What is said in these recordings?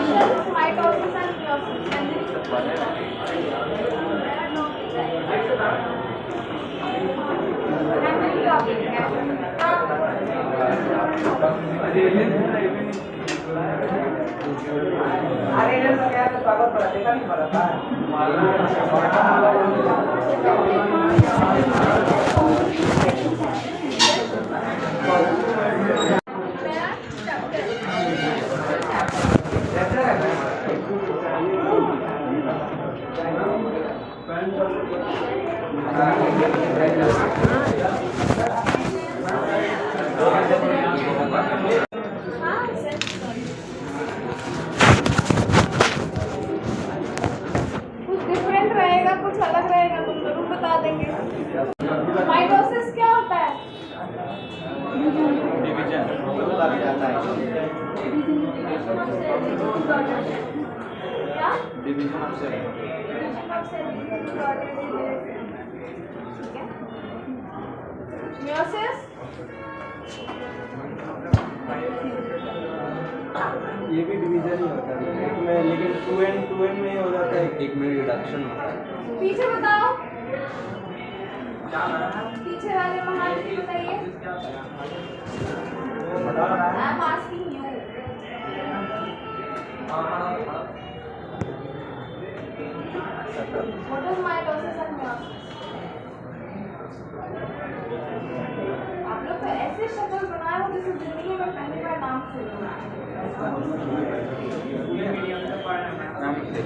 reproduction, mitosis and meiosis. अरे ये तो क्या स्वागत पड़ा देखा नहीं पड़ा था कुछ डिफरेंट रहेगा, कुछ अलग रहेगा, तुम जरूर बता देंगे। माइटोसिस क्या होता है? क्या? Division of cell. Meiosis? ये भी डिवीजन ही होता है एक में, लेकिन 2n में ही हो जाता है, एक में रिडक्शन होता है। पीछे बताओ, पीछे वाले महान जी बताइए। I am asking you. What is meiosis and meiosis? आप लोग तो ऐसे शक्ल बनाए हो जैसे जिंदगी में पहली बार नाम सुना।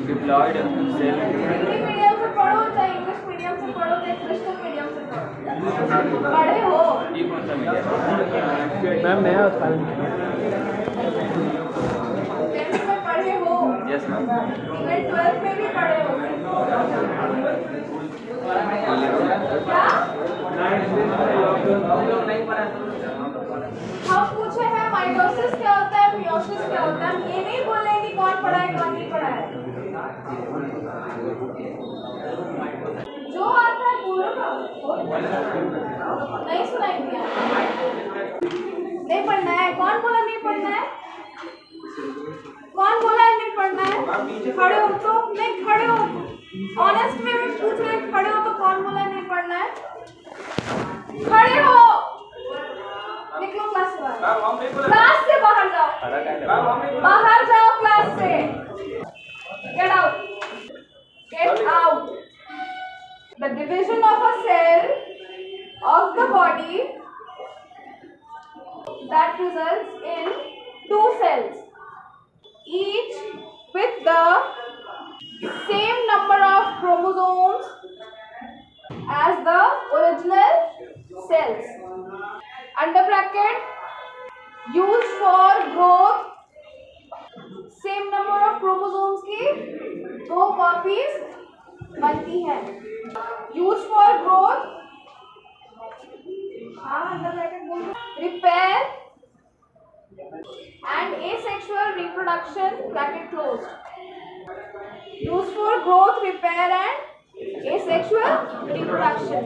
Diploid cell. हिंदी मीडियम से पढ़ो चाहे इंग्लिश मीडियम से पढ़ो चाहे क्रिश्चियन मीडियम से पढ़ो, पढ़े हो। ये कौन सा मीडियम? मैम नया था 10th में पढ़े हो, यस मैम। इवन 12th में भी पढ़े हो। क्या हम पूछे हैं माइटोसिस क्या होता है, मियोसिस क्या होता है। हम ये नहीं बोले कि कौन पढ़ा है कौन नहीं पढ़ा है। जो आता है बोलो ना, नहीं सुनाई दिया। नहीं पढ़ना है, कौन बोला नहीं पढ़ना है? कौन बोला है नहीं पढ़ना है? खड़े हो तो नहीं, खड़े हो। ऑनेस्ट में मैं पूछ रही हूँ, खड़े हो तो कौन बोला है नहीं पढ़ना है? खड़े हो, निकलो क्लास से बाहर। क्लास से बाहर जाओ, बाहर जाओ क्लास से। Get out, get out. The division of a cell of the body that results in two cells, each with the same number of chromosomes as the original cells. Under bracket, used for growth, same number of chromosomes की दो copies बनती हैं। Used for growth, repair and asexual reproduction, bracket closed. Used for growth, repair and asexual reproduction.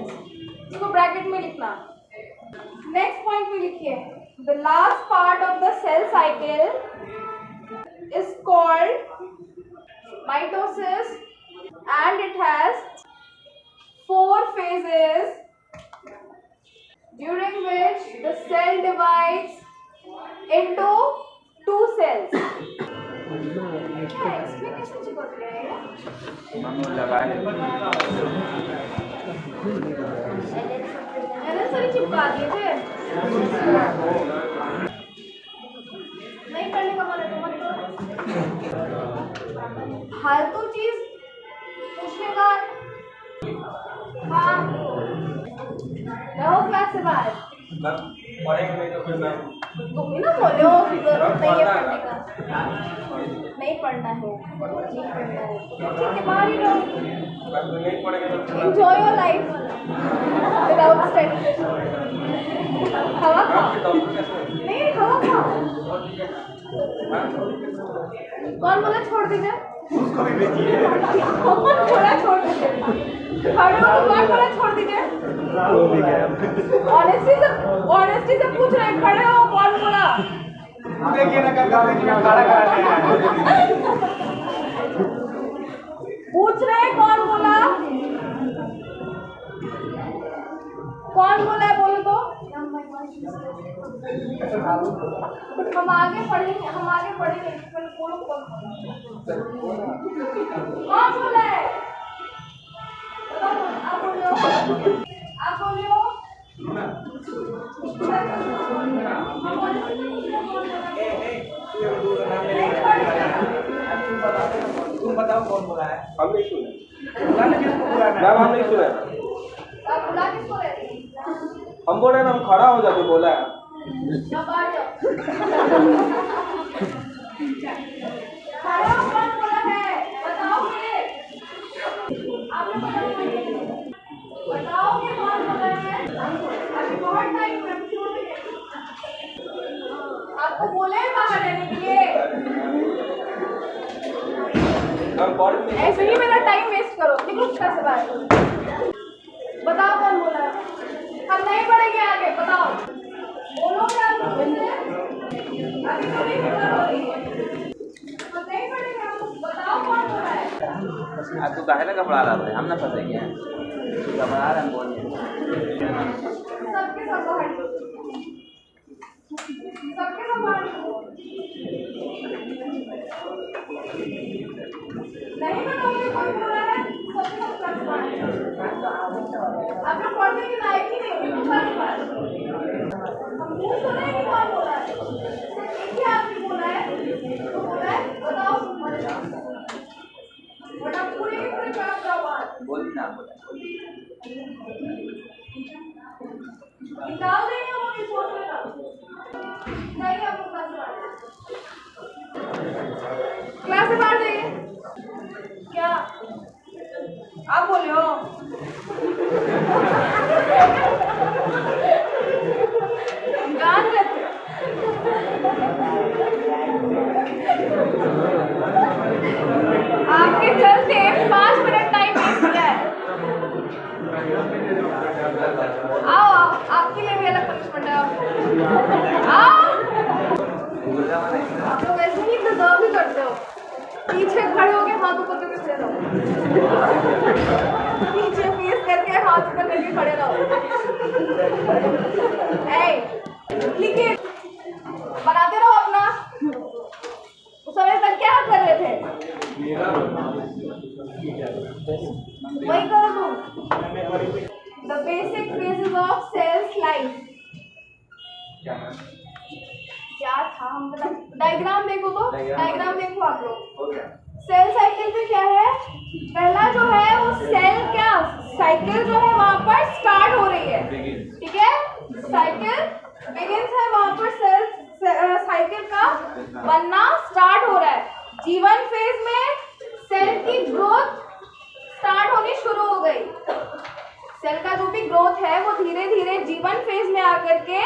इसको bracket में लिखना। Next point में लिखिए, the last part of the cell cycle is called mitosis and it has 4 phases during which the cell divides into 2 cells. इसमें कैसे चिपक रहे हैं? मैंने सारी चिपका दिए थे। नहीं करने का मन है तो मत करो। फालतू चीज पूछने का। हाँ, रहो क्लास से बाहर। पढ़ेंगे नहीं तो फिर मैम तुम ही ना बोले हो कि जरूरत नहीं है पढ़ने का। नहीं पढ़ना है, नहीं पढ़ना है, ठीक है बाहर ही रहो। नहीं पढ़ेंगे तो Enjoy your life without study. हवा खाओ, नहीं हवा खाओ। कौन बोला छोड़ दीजिए? उसको भी भेजिए। कौन बोला छोड़ दीजिए? खड़े हो तो कौन बोला छोड़ दीजिए? ऑनेस्टी से पूछ रहे हैं, खड़े हो कौन बोला? देखिए ना कब बीच में खड़ा कराने आया। पूछ रहे हैं कौन बोला? कौन बोला है बोलो तो। हम आगे पढ़ेंगे फिर बोलो कौन बोला है? बताओ, आप बोलो। आप बोलो। तुम बताओ कौन बोला है? हम नहीं सुने मैम हम नहीं सुने। आप बुला किसको रहे थे? हम बोल रहे हैं हम खड़ा हो जाते बोला है। अब आ जाओ। खड़े हो, कौन बोला है? बताओगे? आपने बताओगे कौन बोला है? अभी बहुत टाइम है, आपको बोले हैं बाहर रहने के लिए। हम बोर्ड में ऐसे ही मेरा टाइम वेस्ट करो, निकलो कैसे बाहर। बताओ कौन बोला है? हम नहीं पढ़ेंगे आगे, बताओ। बोलो क्या बोलते हैं? अभी तो नहीं पता हो रही है, हम नहीं पढ़ेंगे हम। बताओ कौन बोला है? आप तो काहे लगा पढ़ा रहा है हम ना फंसेंगे घबरा रहे हैं बोलिए। सबके सब बाहर, सबके सब बाहर। नहीं बताओगे कौन बोला है? सबके सब क्लास बाहर। आप लोग पढ़ने के लायक ही नहीं हो, क्लास बाहर। हम पूछ रहे हैं कि कौन बोला है? एक ही आदमी बोला है, तो बोला है, बताओ। वरना पूरे के पूरे क्लास जाओ बाहर। बोल ना बोला निकाल देंगे वो रिपोर्ट में ना। नहीं आपको क्लास से बाहर जाइए। क्या आप बोले हो? गान लेते आपके चलते 5 मिनट टाइम वेस्ट किया है। आओ आपके लिए भी अलग पनिशमेंट है। आओ, आप लोग ऐसे ही डिजर्व ही करते हो। पीछे खड़े होके हाथ ऊपर करके खड़े रहो। पीछे फेस करके हाथ ऊपर करके खड़े रहो। लिखिए, बनाते रहो अपना। उस समय तक क्या कर रहे थे? वही करो तुम। The basic phases of cell's life. क्या था हम बता। डायग्राम देखो तो, डायग्राम देखो आप लोग। सेल साइकिल पे क्या है? पहला जो है वो सेल क्या साइकिल जो है वहां पर स्टार्ट हो रही है, ठीक है? साइकिल बिगिंस है, वहां पर सेल साइकिल का बनना स्टार्ट हो रहा है। जीवन फेज में सेल की ग्रोथ स्टार्ट होनी शुरू हो गई। सेल का जो भी ग्रोथ है वो धीरे धीरे जीवन फेज में आकर के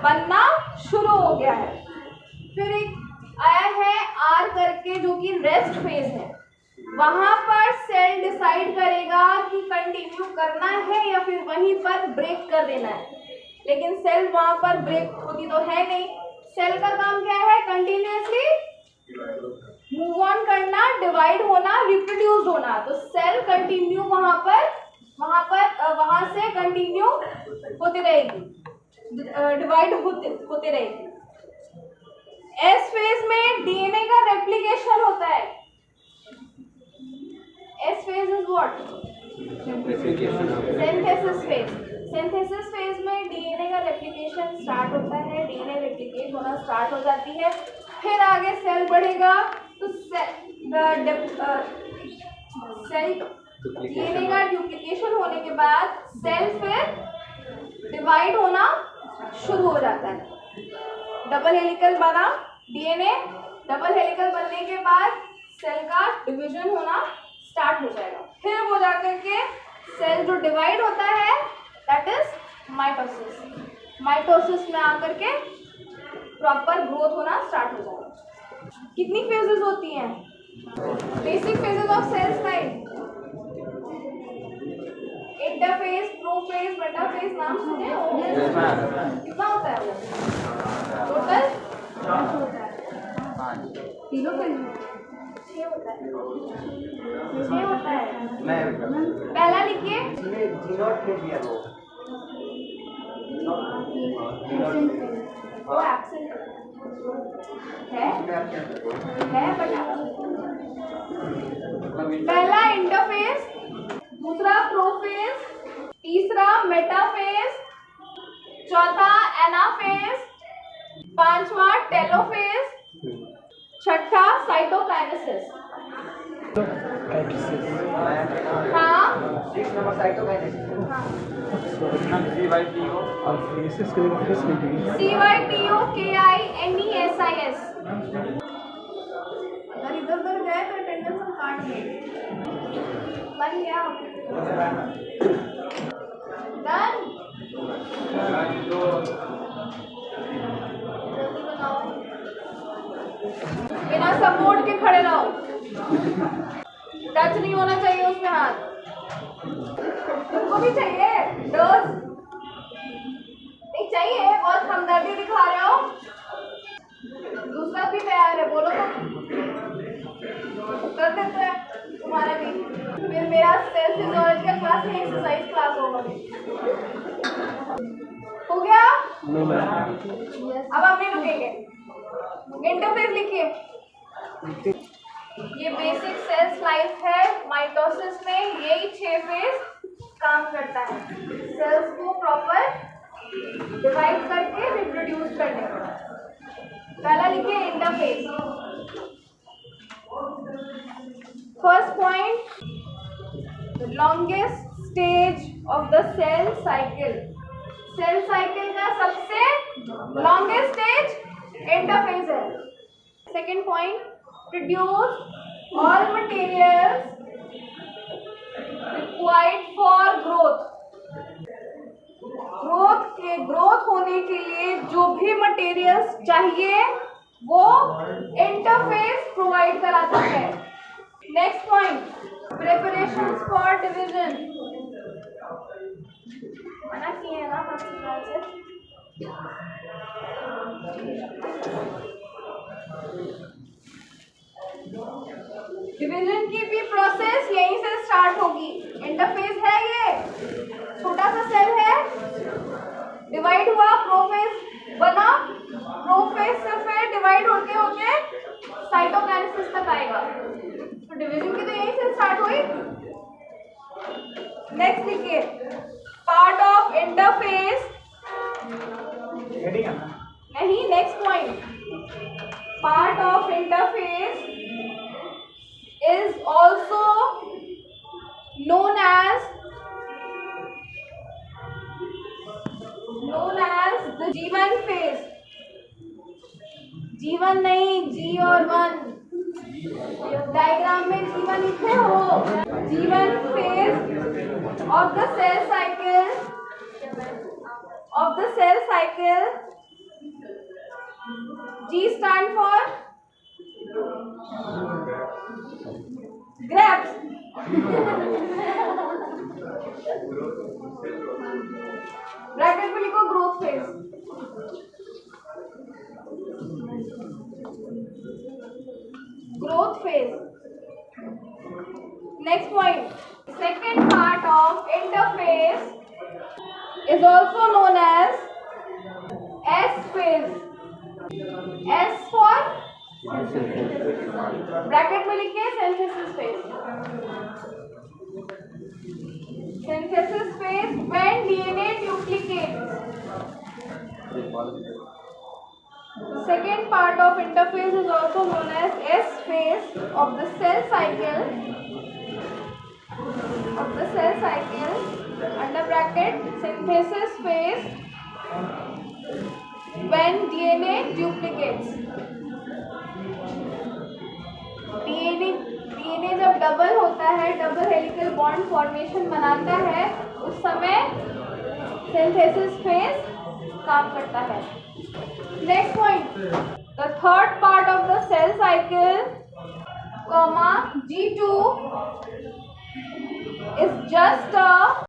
बनना शुरू हो गया है। फिर एक आया है आर करके जो कि रेस्ट फेज है। वहां पर सेल डिसाइड करेगा कि कंटिन्यू करना है या फिर वहीं पर ब्रेक कर देना है। लेकिन सेल वहां पर ब्रेक होती तो है नहीं। सेल का काम क्या है? कंटिन्यूअसली मूव ऑन करना, डिवाइड होना, रिप्रोड्यूस होना। तो सेल कंटिन्यू वहां से कंटिन्यू होती रहेगी, डिवाइड होते रहेगी। एस फेज में डीएनए का रेप्लिकेशन होता है। S phase is what? Synthesis phase. Synthesis phase में डीएनए का रेप्लिकेशन स्टार्ट होता है, डीएनए रेप्लिकेट होना स्टार्ट हो जाती है। फिर आगे सेल बढ़ेगा तो सेल डीएनए का डुप्लीकेशन होने के बाद सेल फिर डिवाइड होना शुरू हो जाता है। डबल हेलिकल बना डीएनए, डबल हेलिकल बनने के बाद सेल का डिवीजन होना स्टार्ट हो जाएगा। फिर वो जाकर के सेल जो डिवाइड होता है दैट इज माइटोसिस। माइटोसिस में आकर के प्रॉपर ग्रोथ होना स्टार्ट हो जाएगा। कितनी फेजेस होती हैं? Basic phases of cells life, interphase, prophase, metaphase नाम सुने हो? कितना होता है वो? टोटल होता है 5 तीनों के लिए 6 होता है 6 होता है। मैं पहला लिखिए जी नॉट के दिया वो वो एब्सेंट है बट पहला इंटरफेस, दूसरा प्रोफेस, तीसरा मेटाफेस, चौथा एनाफेस, पांचवा टेलोफेस, छठा साइटोकाइनेसिस। हाँ 6 नंबर साइटोकाइनेसिस हाँ CYTO और फेसेस के लिए फेस लिखिए CYTOKINESIS। अगर इधर उधर गए तो अटेंडेंस हम काट लेंगे। बन गया डन। जल्दी बनाओ, बिना सपोर्ट के खड़े रहो, टच नहीं होना चाहिए उसमें हाथ। तुमको भी चाहिए डोज? नहीं चाहिए, बहुत हमदर्दी दिखा रहे हो। दूसरा भी तैयार है, बोलो तो कर देते हैं तुम्हारा भी। फिर मेरा सेल्फ फिजियोलॉजी का क्लास नहीं, एक्सरसाइज क्लास होगा। हो गया? अब हम नहीं रुकेंगे। इंटरफेस लिखिए। ये बेसिक सेल्स लाइफ है। माइटोसिस में यही 6 फेज काम करता है, सेल्स को प्रॉपर डिवाइड करके रिप्रोड्यूस करने का। पहला लिखिए interphase. First point, the longest stage of the cell cycle. Cell cycle का सबसे लॉन्गेस्ट स्टेज इंटरफेस है। Second point, produce all materials required for growth। Growth होने के लिए जो भी मटेरियल्स चाहिए वो इंटरफेस प्रोवाइड कराता है। Next point, preparations for division. मना किए है ना फर्स्ट क्लास से। डिवीजन की भी प्रोसेस यहीं से स्टार्ट होगी। इंटरफेस है, ये छोटा सा सेल है, डिवाइड हुआ, प्रोफेस बना, प्रोफेस से फिर डिवाइड होते होते साइटोकाइनेसिस तक आएगा। तो डिवीजन की तो यहीं से स्टार्ट हुई। नेक्स्ट लिखिए, पार्ट ऑफ इंटरफेस। नहीं, next point, part of interface is also known as the G1 phase। G1 नहीं, G और 1 डायग्राम में G1 लिखे हो। G1 phase of the cell cycle, G stand for grapes। Bracket में लिखो growth phase. Growth phase. Next point, second part of interface is also known as S phase। S for bracket में लिखिए synthesis phase. Synthesis phase when DNA duplicates। Second part of interphase is also known as S phase of the cell cycle under bracket synthesis phase when DNA duplicates। DNA जब double होता है, double helical bond formation बनाता है, उस समय synthesis phase काम करता है। Next point, the third part of the cell cycle G2 is just a